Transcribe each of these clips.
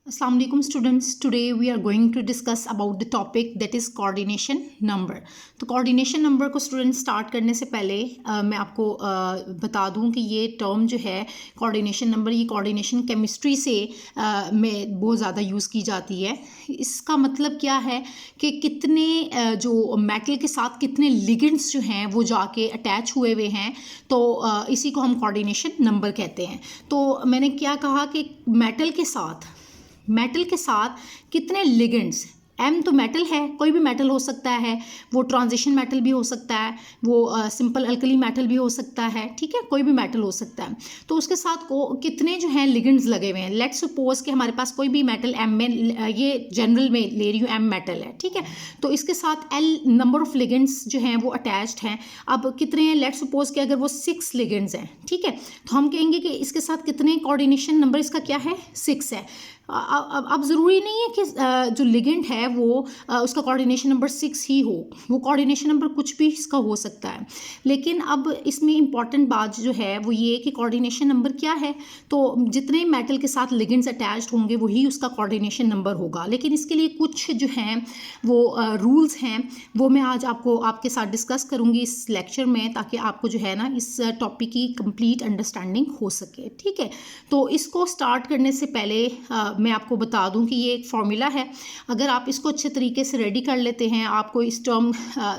Assalamu alaikum students. Today we are going to discuss about the topic that is coordination number. तो coordination number को students start करने से पहले मैं आपको बता दूं कि ये term जो है coordination number ये coordination chemistry से में बहुत ज़्यादा यूज़ की जाती है. इसका मतलब क्या है कि कितने जो metal के साथ कितने ligands जो हैं वो जाके attach हुए हुए हैं, तो इसी को हम coordination number कहते हैं. तो मैंने क्या कहा कि मेटल के साथ कितने लिगेंड्स. एम तो मेटल है, कोई भी मेटल हो सकता है, वो ट्रांजिशन मेटल भी हो सकता है, वो सिंपल अल्कली मेटल भी हो सकता है, ठीक है, कोई भी मेटल हो सकता है. तो उसके साथ को कितने जो हैं लिगेंड्स लगे हुए हैं. लेट्स सपोज कि हमारे पास कोई भी मेटल एम में, ये जनरल में ले रही हूँ, एम मेटल है, ठीक है, तो इसके साथ एल नंबर ऑफ लिगेंड्स जो हैं वो अटैच्ड हैं. अब कितने हैं, लेट्स सपोज कि अगर वो 6 लिगेंड्स हैं, ठीक है, तो हम कहेंगे कि इसके साथ कितने कोऑर्डिनेशन नंबर इसका क्या है, 6 है. अब ज़रूरी नहीं है कि जो लिगेंड है वो उसका कोऑर्डिनेशन नंबर 6 ही हो, वो कोऑर्डिनेशन नंबर कुछ भी इसका हो सकता है. लेकिन अब इसमें इम्पॉर्टेंट बात जो है वो ये कि कोऑर्डिनेशन नंबर क्या है. तो जितने मेटल के साथ लिगेंड्स अटैच्ड होंगे वही उसका कोऑर्डिनेशन नंबर होगा. लेकिन इसके लिए कुछ जो हैं वो रूल्स हैं, वो मैं आज आपके साथ डिस्कस करूँगी इस लेक्चर में, ताकि आपको जो है ना इस टॉपिक की कंप्लीट अंडरस्टैंडिंग हो सके, ठीक है. तो इसको स्टार्ट करने से पहले मैं आपको बता दूं कि ये एक फॉर्मूला है. अगर आप इसको अच्छे तरीके से रेडी कर लेते हैं, आपको इस टर्म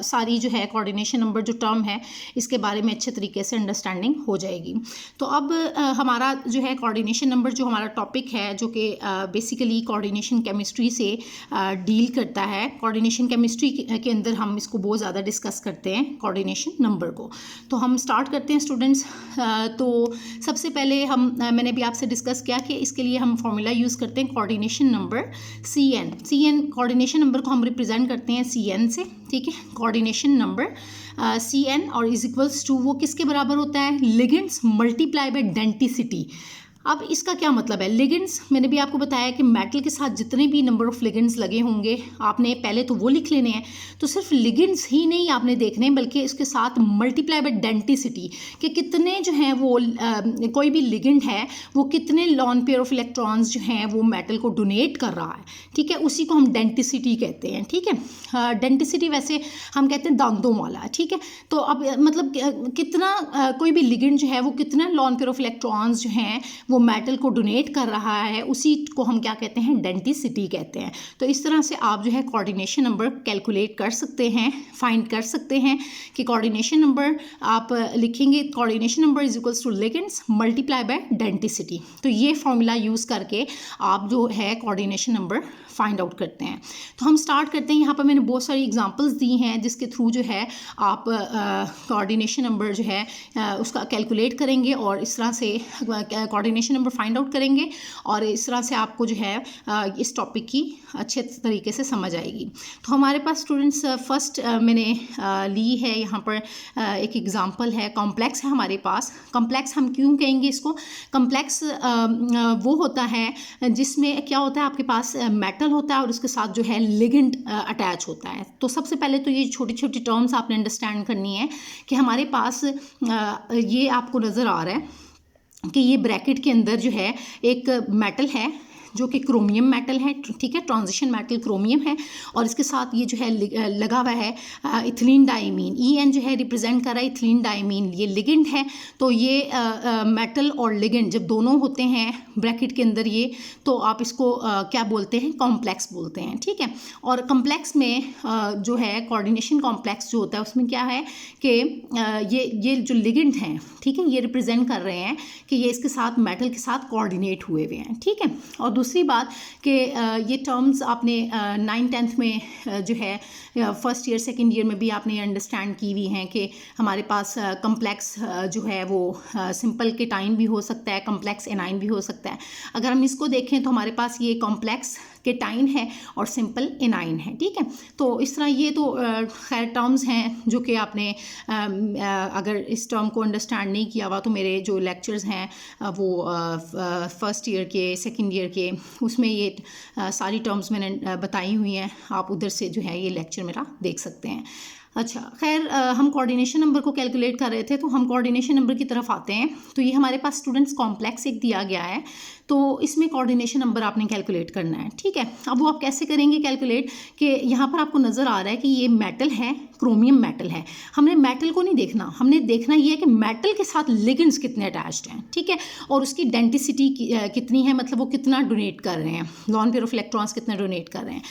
सारी जो है कोऑर्डिनेशन नंबर जो टर्म है इसके बारे में अच्छे तरीके से अंडरस्टैंडिंग हो जाएगी. तो अब हमारा जो है कोऑर्डिनेशन नंबर जो हमारा टॉपिक है, जो कि बेसिकली कोऑर्डिनेशन केमिस्ट्री से डील करता है. कोऑर्डिनेशन केमिस्ट्री के अंदर हम इसको बहुत ज़्यादा डिस्कस करते हैं कोऑर्डिनेशन नंबर को. तो हम स्टार्ट करते हैं स्टूडेंट्स. तो सबसे पहले मैंने भी आपसे डिस्कस किया कि इसके लिए हम फॉर्मूला यूज़ करते हैं coordination number CN. Coordination number को हम रिप्रेजेंट करते हैं CN से, ठीक है. कोऑर्डिनेशन नंबर CN और इज इक्वल्स टू, वो किसके बराबर होता है, लिगेंड्स मल्टीप्लाई बाय डेंसिटी. अब इसका क्या मतलब है, लिगेंड्स मैंने भी आपको बताया कि मेटल के साथ जितने भी नंबर ऑफ लिगेंड्स लगे होंगे आपने पहले तो वो लिख लेने हैं. तो सिर्फ लिगेंड्स ही नहीं आपने देखने, बल्कि इसके साथ मल्टीप्लाई बाय डेंसिटी कि कितने जो हैं वो कोई भी लिगेंड है वो कितने लॉन पेयर ऑफ इलेक्ट्रॉन्स जो हैं वो मेटल को डोनेट कर रहा है, ठीक है, उसी को हम डेंसिटी कहते हैं, ठीक है. डेंसिटी वैसे हम कहते हैं दांतों वाला, ठीक है. तो अब मतलब कितना कोई भी लिगेंड जो है वो कितना लॉन पेयर ऑफ इलेक्ट्रॉन्स जो हैं वो मेटल को डोनेट कर रहा है, उसी को हम क्या कहते हैं, डेंसिटी कहते हैं. तो इस तरह से आप जो है कोऑर्डिनेशन नंबर कैलकुलेट कर सकते हैं, फाइंड कर सकते हैं कि कोऑर्डिनेशन नंबर आप लिखेंगे, coordination number is equals to ligands multiply by density. तो ये फॉर्मूला यूज़ करके आप जो है कोऑर्डिनेशन नंबर फाइंड आउट करते हैं. तो हम स्टार्ट करते हैं. यहाँ पर मैंने बहुत सारी एग्जांपल्स दी हैं जिसके थ्रू जो है आप कोऑर्डिनेशन नंबर जो है उसका कैलकुलेट करेंगे और इस तरह से कोऑर्डिनेशन नंबर फाइंड आउट करेंगे, और इस तरह से आपको जो है इस टॉपिक की अच्छे तरीके से समझ आएगी. तो हमारे पास स्टूडेंट्स फर्स्ट मैंने ली है यहाँ पर एक एग्जांपल है. कॉम्प्लेक्स है हमारे पास. कॉम्प्लेक्स हम क्यों कहेंगे इसको, कॉम्प्लेक्स वो होता है जिसमें क्या होता है, आपके पास मेटल होता है और उसके साथ जो है लिगेंड अटैच होता है. तो सबसे पहले तो ये छोटी छोटी टर्म्स आपने अंडरस्टैंड करनी है कि हमारे पास ये आपको नज़र आ रहा है कि ये ब्रैकेट के अंदर जो है एक मेटल है जो कि क्रोमियम मेटल है, ठीक है, ट्रांजिशन मेटल क्रोमियम है, और इसके साथ ये जो है लगा हुआ है इथिलीन डाइमीन. EN जो है रिप्रेजेंट कर रहा है इथिलीन डाइमीन, ये लिगेंड है. तो ये मेटल और लिगेंड जब दोनों होते हैं ब्रैकेट के अंदर ये, तो आप इसको क्या बोलते हैं, कॉम्प्लेक्स बोलते हैं, ठीक है. और कॉम्प्लेक्स में जो है कोऑर्डिनेशन कॉम्प्लेक्स जो होता है उसमें क्या है कि ये जो लिगेंड हैं, ठीक है, ये रिप्रेजेंट कर रहे हैं कि ये इसके साथ मेटल के साथ कोऑर्डिनेट हुए हुए हैं, ठीक है. और दूसरी बात कि ये टर्म्स आपने 9th-10th में जो है फर्स्ट ईयर सेकंड ईयर में भी आपने अंडरस्टैंड की हुई हैं कि हमारे पास कम्प्लेक्स जो है वो सिंपल केटाइन भी हो सकता है, कम्प्लेक्स एनाइन भी हो सकता है. अगर हम इसको देखें तो हमारे पास ये कॉम्प्लेक्स केटाइन है और सिंपल एनाइन है, ठीक है. तो इस तरह ये तो खैर टर्म्स हैं जो कि आपने अगर इस टर्म को अंडरस्टैंड नहीं किया हुआ तो मेरे जो लेक्चर्स हैं वो फर्स्ट ईयर के सेकंड ईयर के उसमें ये सारी टर्म्स मैंने बताई हुई हैं, आप उधर से जो है ये लेक्चर मेरा देख सकते हैं. अच्छा खैर हम कोऑर्डिनेशन नंबर को कैलकुलेट कर रहे थे, तो हम कोऑर्डिनेशन नंबर की तरफ आते हैं। तो ये हमारे पास स्टूडेंट्स कॉम्प्लेक्स एक दिया गया है, तो इसमें कोऑर्डिनेशन नंबर आपने कैलकुलेट करना है, ठीक है। अब वो आप कैसे करेंगे कैलकुलेट, कि यहाँ पर आपको नज़र आ रहा है कि ये मेटल है, क्रोमियम मेटल है। हमने मेटल को नहीं देखना, हमने देखना ये है कि मेटल के साथ लिगेंड्स कितने अटैच्ड हैं, ठीक है, और उसकी डेंसिटी कितनी है, मतलब वो कितना डोनेट कर रहे हैं, लॉन पेयर ऑफ इलेक्ट्रॉन्स कितने डोनेट कर रहे हैं,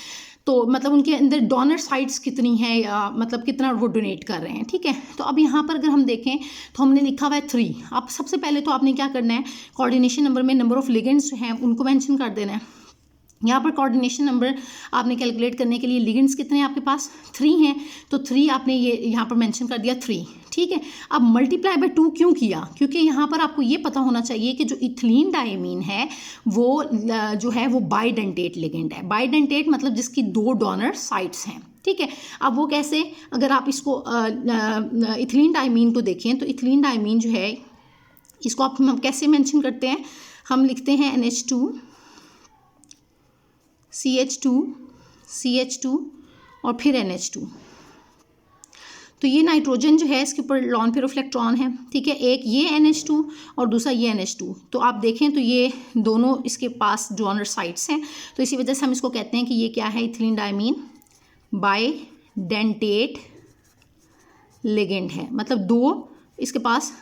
तो मतलब उनके अंदर डोनर साइट्स कितनी है, या मतलब कितना वो डोनेट कर रहे हैं, ठीक है। तो अब यहाँ पर अगर हम देखें तो हमने लिखा हुआ है 3। अब सबसे पहले तो आपने क्या करना है, कोऑर्डिनेशन नंबर में नंबर ऑफ लिगेंड्स जो हैं उनको मेंशन कर देना है। यहाँ पर कोऑर्डिनेशन नंबर आपने कैलकुलेट करने के लिए लिगेंड्स कितने हैं आपके पास, 3 हैं, तो 3 आपने ये यहाँ पर मेंशन कर दिया 3, ठीक है। अब मल्टीप्लाई बाय 2 क्यों किया, क्योंकि यहाँ पर आपको ये पता होना चाहिए कि जो इथिलीन डायमीन है वो जो है वो बाइडेंटेट लिगेंड है। बाइडेंटेट मतलब जिसकी 2 डोनर साइट्स हैं, ठीक है। अब वो कैसे, अगर आप इसको इथिलीन डायमीन को देखें तो इथिलीन डायमीन जो है इसको आप हम कैसे मेंशन करते हैं, हम लिखते हैं NH2 CH2 CH2 और फिर NH2। तो ये नाइट्रोजन जो है इसके ऊपर लॉन पेयर ऑफ इलेक्ट्रॉन है, ठीक है, एक ये NH2 और दूसरा ये NH2। तो आप देखें तो ये दोनों इसके पास डोनर साइट्स हैं, तो इसी वजह से हम इसको कहते हैं कि ये क्या है, इथिलीन डायमीन बाइडेंटेट लिगेंड है, मतलब 2 इसके पास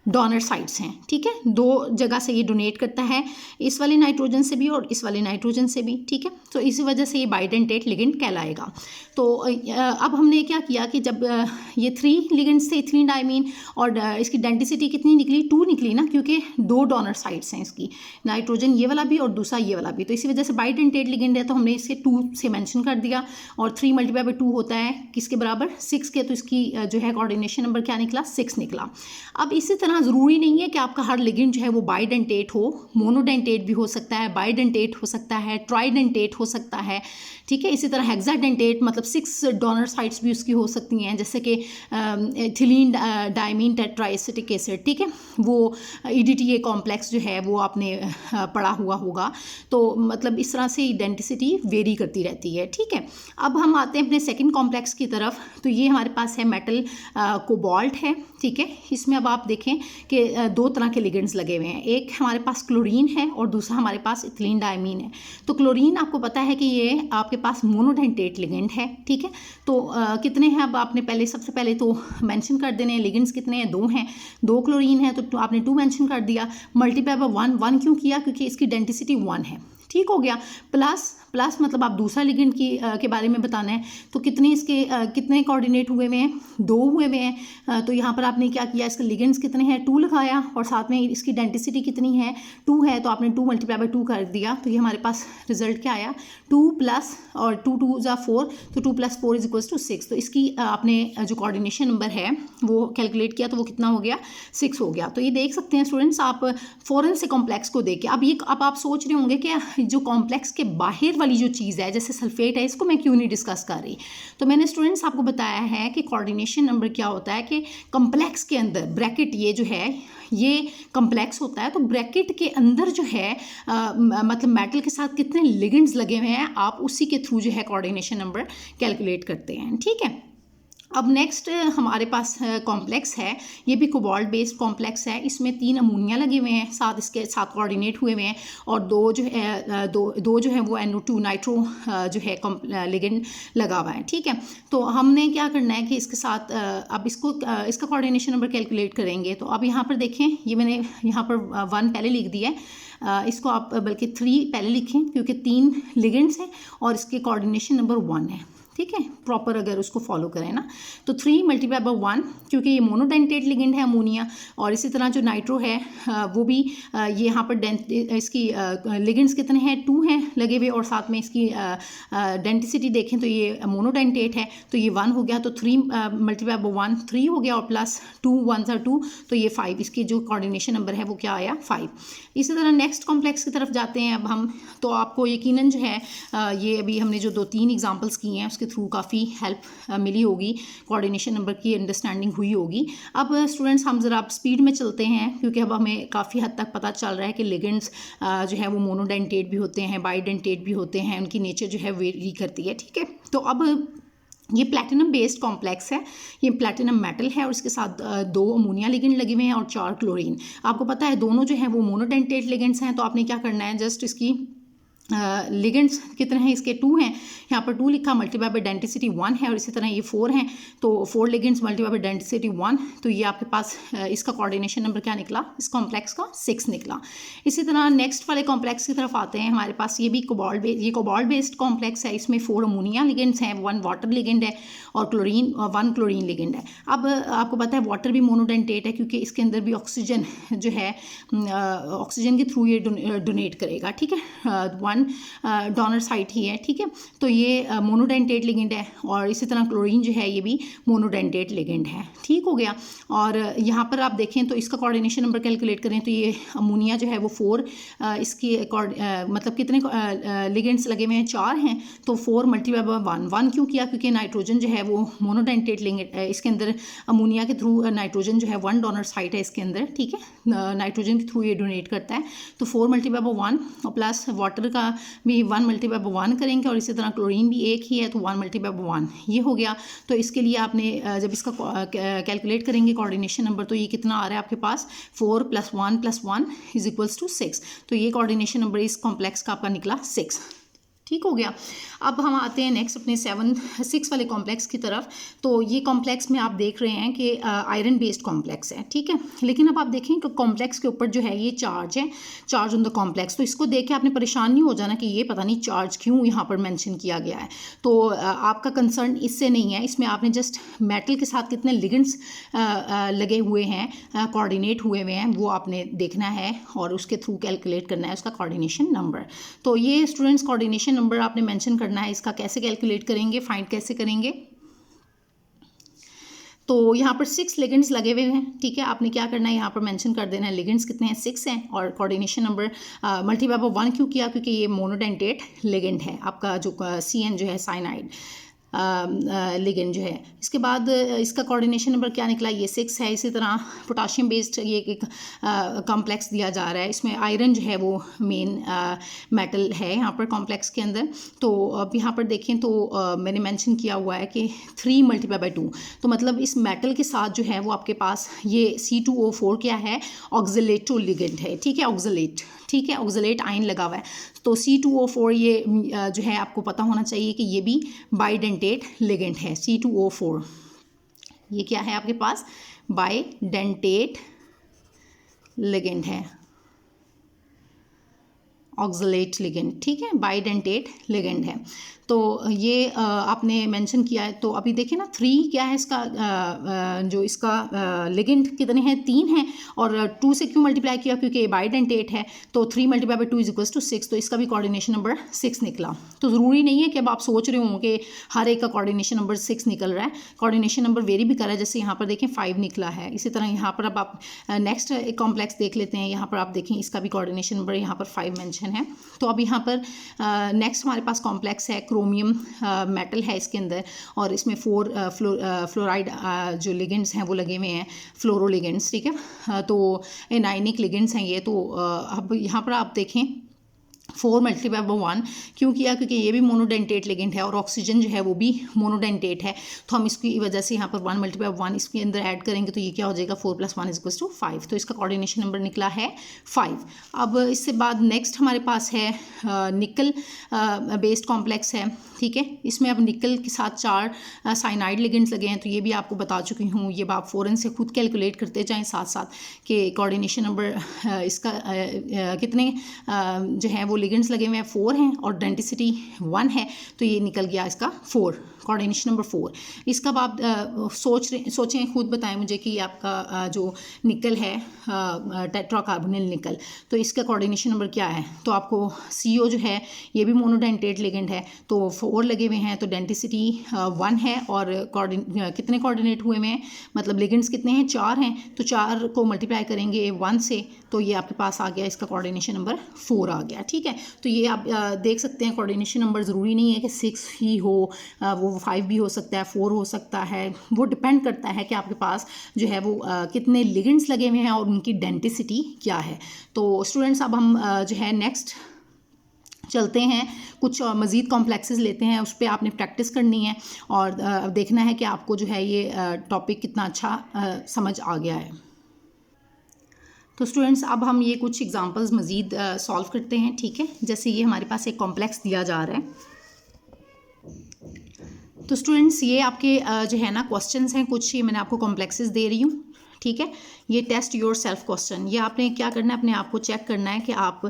डोनर साइट्स हैं, ठीक है, 2 जगह से ये डोनेट करता है, इस वाले नाइट्रोजन से भी और इस वाले नाइट्रोजन से भी, ठीक है। तो इसी वजह से ये बाइडेंटेट लिगेंड कहलाएगा। तो अब हमने क्या किया कि जब ये 3 लिगेंड्स थे इथिलीन डायमीन, और इसकी डेंसिटी कितनी निकली, 2 निकली ना, क्योंकि 2 डोनर साइट्स हैं इसकी, नाइट्रोजन ये वाला भी और दूसरा ये वाला भी, तो इसी वजह से बाइडेंटेट लिगेंड है, तो हमने इसे 2 से मेंशन कर दिया। और 3 × 2 होता है किसके बराबर, 6 के, तो इसकी जो है कोऑर्डिनेशन नंबर क्या निकला, 6 निकला। अब इसी तरह ज़रूरी नहीं है कि आपका हर लिगेंड जो है वो बाइडेंटेट हो, मोनोडेंटेट भी हो सकता है, बाइडेंटेट हो सकता है, ट्राइडेंटेट हो सकता है, ठीक है। इसी तरह हेक्साडेंटेट मतलब 6 डोनर साइट्स भी उसकी हो सकती हैं, जैसे कि इथिलीन डायमीन टेट्राएसिटिक एसिड, ठीक है, वो EDTA कॉम्प्लेक्स जो है वो आपने पढ़ा हुआ होगा। तो मतलब इस तरह से डेंसिटी वेरी करती रहती है, ठीक है। अब हम आते हैं अपने सेकंड कॉम्प्लेक्स की तरफ। तो ये हमारे पास है मेटल कोबाल्ट है, ठीक है। इसमें अब आप देखें कि 2 तरह के लिगेंड्स लगे हुए हैं, एक हमारे पास क्लोरीन है और दूसरा हमारे पास इथिलीन डायमीन है। तो क्लोरीन आपको पता है कि ये आपके पास मोनोडेंटेट लिगेंड है, ठीक है। तो कितने हैं, अब आपने पहले सबसे पहले तो मेंशन कर देने हैं लिगेंड्स कितने हैं, 2 हैं, 2 क्लोरीन है, तो आपने 2 मेंशन कर दिया। मल्टीप्लाई बाय 1 क्यों किया, क्योंकि इसकी डेंसिटी 1 है, ठीक हो गया। प्लस मतलब आप दूसरा लिगेंड के बारे में बताना है, तो कितने इसके कितने कोऑर्डिनेट हुए हुए हैं, 2 हुए हुए हैं। तो यहाँ पर आपने क्या किया, इसके लिगेंड्स कितने हैं, 2 लगाया, और साथ में इसकी डेंसिटी कितनी है, 2 है, तो आपने 2 × 2 कर दिया। तो ये हमारे पास रिजल्ट क्या आया, 2 प्लस और 2 2 = 4, तो 2 + 4 = 6। तो इसकी आपने जो कोऑर्डिनेशन नंबर है वो कैलकुलेट किया, तो वो कितना हो गया, 6 हो गया। तो ये देख सकते हैं स्टूडेंट्स आप फ़ौरन से कॉम्प्लेक्स को देख के। अब आप सोच रहे होंगे कि जो कॉम्प्लेक्स के बाहर वाली जो चीज़ है जैसे सल्फेट है, इसको मैं क्यों नहीं डिस्कस कर रही। तो मैंने स्टूडेंट्स आपको बताया है कि कोऑर्डिनेशन नंबर क्या होता है, कि कॉम्प्लेक्स के अंदर ब्रैकेट ये जो है ये कॉम्प्लेक्स होता है, तो ब्रैकेट के अंदर जो है मतलब मेटल के साथ कितने लिगेंड्स लगे हुए हैं, आप उसी के थ्रू जो है कोऑर्डिनेशन नंबर कैलकुलेट करते हैं, ठीक है। अब नेक्स्ट हमारे पास कॉम्प्लेक्स है, ये भी कोबाल्ट बेस्ड कॉम्प्लेक्स है। इसमें 3 अमोनिया लगे हुए हैं, साथ इसके साथ कोऑर्डिनेट हुए हुए हैं, और 2 जो है दो जो है वो NO2 नाइट्रो जो है लिगेंड लगा हुआ है, ठीक है। तो हमने क्या करना है कि इसके साथ अब इसका कोऑर्डिनेशन नंबर कैलकुलेट करेंगे। तो अब यहाँ पर देखें, ये मैंने यहाँ पर 1 पहले लिख दिया है, इसको आप बल्कि 3 पहले लिखें, क्योंकि 3 लिगेंड्स हैं और इसके कोऑर्डिनेशन नंबर 1 है, ठीक है, प्रॉपर अगर उसको फॉलो करें ना। तो 3 × 1, क्योंकि ये मोनोडेंटेट लिगेंड है अमोनिया, और इसी तरह जो नाइट्रो है वो भी ये यहाँ पर इसकी लिगेंड्स कितने हैं, 2 हैं लगे हुए, और साथ में इसकी डेंसिटी देखें तो ये मोनोडेंटेट है, तो ये 1 हो गया। तो 3 × 1 3 हो गया, और प्लस 2 1 = 2, तो ये 5, इसकी जो कोऑर्डिनेशन नंबर है वो क्या आया, 5। इसी तरह नेक्स्ट कॉम्प्लेक्स की तरफ जाते हैं अब हम। तो आपको यकीनन जो है ये अभी हमने जो 2-3 एग्जाम्पल्स किए हैं उसके थ्रू काफ़ी हेल्प मिली होगी, कोऑर्डिनेशन नंबर की अंडरस्टैंडिंग हुई होगी। अब स्टूडेंट्स हम ज़रा स्पीड में चलते हैं, क्योंकि अब हमें काफ़ी हद तक पता चल रहा है कि लिगेंड्स जो है वो मोनोडेंटेट भी होते हैं, बाइडेंटेट भी होते हैं, उनकी नेचर जो है वेरी करती है, ठीक है। तो अब ये प्लैटिनम बेस्ड कॉम्प्लेक्स है, ये प्लैटिनम मेटल है और इसके साथ 2 अमोनिया लिगेंड लगे हुए हैं और 4 क्लोरीन। आपको पता है दोनों जो है वो मोनोडेंटेट लिगेंड्स हैं, तो आपने क्या करना है, जस्ट इसकी लिगेंड्स कितने हैं, इसके 2 हैं, यहाँ पर 2 लिखा, मल्टीप्लाई बाय डेंसिटी 1 है, और इसी तरह ये 4 हैं, तो 4 लिगेंड्स मल्टीप्लाई बाय डेंसिटी 1, तो ये आपके पास इसका कोऑर्डिनेशन नंबर क्या निकला, इस कॉम्प्लेक्स का 6 निकला। इसी तरह नेक्स्ट वाले कॉम्प्लेक्स की तरफ आते हैं, हमारे पास ये भी कोबाल्ट बेस्ड कॉम्प्लेक्स है, इसमें 4 अमोनिया लिगेंड्स हैं, 1 वाटर लिगेंड है और 1 क्लोरीन लिगेंड है। अब आपको पता है वाटर भी मोनोडेंटेट है क्योंकि इसके अंदर भी ऑक्सीजन जो है ऑक्सीजन के थ्रू ये डोनेट करेगा, ठीक है, 1 डोनर साइट ही है, ठीक है, तो ये मोनोडेंटेट लिगेंड है, और इसी तरह क्लोरीन जो है ये भी मोनोडेंटेट लिगेंड है, ठीक हो गया। और यहाँ पर आप देखें तो इसका कोऑर्डिनेशन नंबर कैलकुलेट करें तो ये अमोनिया जो है वो 4, इसकी मतलब कितने लिगेंड्स लगे हुए हैं, 4 हैं, तो 4 मल्टीप्लाई बाय 1 क्यों किया, क्योंकि नाइट्रोजन जो है वो मोनोडेंटेट लिगेंड, इसके अंदर अमोनिया के थ्रू नाइट्रोजन जो है 1 डोनर साइट है इसके अंदर, ठीक है, नाइट्रोजन के थ्रू ये डोनेट करता है, तो 4 मल्टीप्लाई बाय 1 और प्लस वाटर का भी 1 मल्टीप्लाई बाय 1 करेंगे, और इसी तरह क्लोरीन भी एक ही है तो 1 मल्टीप्लाई बाय 1 ये हो गया। तो इसके लिए आपने जब इसका कैलकुलेट करेंगे कोऑर्डिनेशन नंबर, तो ये कितना आ रहा है आपके पास, 4 + 1 + 1 = 6, तो ये कोऑर्डिनेशन नंबर इस कॉम्प्लेक्स का आपका निकला 6, ठीक हो गया। अब हम आते हैं नेक्स्ट अपने 6 वाले कॉम्प्लेक्स की तरफ। तो ये कॉम्प्लेक्स में आप देख रहे हैं कि आयरन बेस्ड कॉम्प्लेक्स है, ठीक है, लेकिन अब आप देखें कि कॉम्प्लेक्स के ऊपर जो है ये चार्ज है, चार्ज ऑन द कॉम्प्लेक्स, तो इसको देख के आपने परेशान नहीं हो जाना कि ये पता नहीं चार्ज क्यों यहाँ पर मेंशन किया गया है। तो आपका कंसर्न इससे नहीं है, इसमें आपने जस्ट मेटल के साथ कितने लिगेंड्स लगे हुए हैं, कोऑर्डिनेट हुए हुए हैं, वो आपने देखना है और उसके थ्रू कैलकुलेट करना है उसका कोऑर्डिनेशन नंबर। तो ये स्टूडेंट्स कोऑर्डिनेशन नंबर आपने मेंशन करना है, इसका कैसे कैलकुलेट करेंगे, फाइंड कैसे करेंगे। तो यहाँ पर 6 लिगेंड्स लगे हुए हैं, ठीक है, आपने क्या करना है, यहाँ पर मेंशन कर देना है लिगेंड्स कितने हैं, 6 हैं, और कोऑर्डिनेशन नंबर मल्टीप्लाई बाय 1 क्यों किया, क्योंकि ये मोनोडेंटेट लिगेंड है, आपका जो CN जो है साइनाइड लिगेंड जो है। इसके बाद इसका कोऑर्डिनेशन नंबर क्या निकला, ये 6 है। इसी तरह पोटाशियम बेस्ड ये एक कॉम्प्लेक्स दिया जा रहा है, इसमें आयरन जो है वो मेन मेटल है यहाँ पर कॉम्प्लेक्स के अंदर। तो अब यहाँ पर देखें तो मैंने मेंशन किया हुआ है कि 3 × 2, तो मतलब इस मेटल के साथ जो है वो आपके पास ये C2O4 क्या है, ऑक्सिलेटो लिगेंड है, ठीक है, ऑक्सिलेट, ठीक है, ऑक्सिलेट आयन लगा हुआ है। तो C2O4 ये जो है आपको पता होना चाहिए कि ये भी बाइडेंटेट लिगेंड है, C2O4 ये क्या है आपके पास, बाइडेंटेट लिगेंड है, ऑक्सिलेट लिगेंड, ठीक है, बाइडेंटेट लिगेंड है। तो ये आपने मेंशन किया है। तो अभी देखिए ना 3 क्या है इसका, जो इसका लिगेंड कितने हैं, 3 हैं, और 2 से क्यों मल्टीप्लाई किया, क्योंकि ये बाइडेंटेट है, तो 3 × 2 = 6, तो इसका भी कोऑर्डिनेशन नंबर 6 निकला। तो ज़रूरी नहीं है कि अब आप सोच रहे हो कि हर एक का कोऑर्डिनेशन नंबर 6 निकल रहा है, कोऑर्डिनेशन नंबर वेरी भी कर रहा है, जैसे यहाँ पर देखें 5 निकला है। इसी तरह यहाँ पर अब आप नेक्स्ट एक कॉम्प्लेक्स देख लेते हैं, यहाँ पर आप देखें इसका भी कोऑर्डिनेशन नंबर यहाँ पर 5 मेंशन है। तो अब यहाँ पर नेक्स्ट हमारे पास कॉम्प्लेक्स है, क्रोमियम मेटल है इसके अंदर, और इसमें 4 फ्लोराइड जो लिगेंड्स हैं वो लगे हुए हैं, फ्लोरो लिगेंड्स, ठीक है, तो एनायनिक लिगेंड्स हैं ये। तो अब यहाँ पर आप देखें 4 × 1 क्यों किया, क्योंकि ये भी मोनोडेंटेट लिगेंड है और ऑक्सीजन जो है वो भी मोनोडेंटेट है, तो हम इसकी वजह से यहाँ पर 1 × 1 इसके अंदर ऐड करेंगे, तो ये क्या हो जाएगा, 4 + 1 = 5, तो इसका कोऑर्डिनेशन नंबर निकला है 5। अब इससे बाद नेक्स्ट हमारे पास है निकल बेस्ड कॉम्प्लेक्स है, ठीक है, इसमें अब निकल के साथ 4 साइनाइड लिगेंड्स लगे हैं, तो ये भी आपको बता चुकी हूँ, ये आप फ़ौरन से खुद कैलकुलेट करते जाएँ साथ साथ कि कोऑर्डिनेशन नंबर इसका कितने जो है वो लिगेंड्स लगे हुए हैं, 4 हैं, और डेंसिटी 1 है, तो ये निकल गया इसका 4, कोऑर्डिनेशन नंबर 4। इसका अब आप सोचें खुद बताएं मुझे कि आपका जो निकल है टेट्राकार्बोनिल निकल, तो इसका कोऑर्डिनेशन नंबर क्या है। तो आपको CO जो है ये भी मोनोडेंटेट लिगेंड है, तो 4 लगे हुए हैं, तो डेंसिटी 1 है, और कितने कोऑर्डिनेट हुए हुए हैं, मतलब लिगेंड्स कितने हैं, 4 हैं, तो 4 को मल्टीप्लाई करेंगे 1 से, तो ये आपके पास आ गया, इसका कोऑर्डिनेशन नंबर 4 आ गया, ठीक है। तो ये आप देख सकते हैं कोऑर्डिनेशन नंबर ज़रूरी नहीं है कि 6 ही हो, वो 5 भी हो सकता है, 4 हो सकता है, वो डिपेंड करता है कि आपके पास जो है वो कितने लिगेंड्स लगे हुए हैं और उनकी डेंसिटी क्या है। तो स्टूडेंट्स अब हम जो है नेक्स्ट चलते हैं, कुछ मज़ीद कॉम्प्लेक्सेस लेते हैं, उस पर आपने प्रैक्टिस करनी है और देखना है कि आपको जो है ये टॉपिक कितना अच्छा समझ आ गया है। तो स्टूडेंट्स अब हम ये कुछ एग्जांपल्स मज़ीद सॉल्व करते हैं, ठीक है। जैसे ये हमारे पास एक कॉम्प्लेक्स दिया जा रहा है, तो स्टूडेंट्स ये आपके जो है ना क्वेश्चंस हैं, कुछ ये मैंने आपको कॉम्प्लेक्सेस दे रही हूँ, ठीक है। ये टेस्ट योर सेल्फ क्वेश्चन, ये आपने क्या करना है, अपने आप को चेक करना है कि आप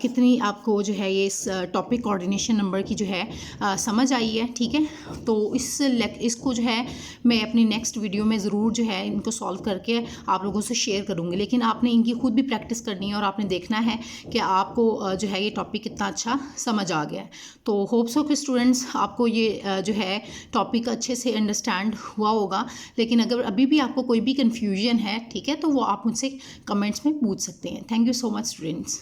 कितनी आपको जो है ये इस टॉपिक कोऑर्डिनेशन नंबर की जो है समझ आई है, ठीक है। तो इसको जो है मैं अपनी नेक्स्ट वीडियो में ज़रूर जो है इनको सॉल्व करके आप लोगों से शेयर करूँगी, लेकिन आपने इनकी खुद भी प्रैक्टिस करनी है और आपने देखना है कि आपको जो है ये टॉपिक कितना अच्छा समझ आ गया है। तो होप्स हो कि स्टूडेंट्स आपको ये जो है टॉपिक अच्छे से अंडरस्टैंड हुआ होगा, लेकिन अगर अभी भी आपको कोई भी कन्फ्यूजन है, ठीक है, तो वो आप मुझसे कमेंट्स में पूछ सकते हैं। Thank you so much students.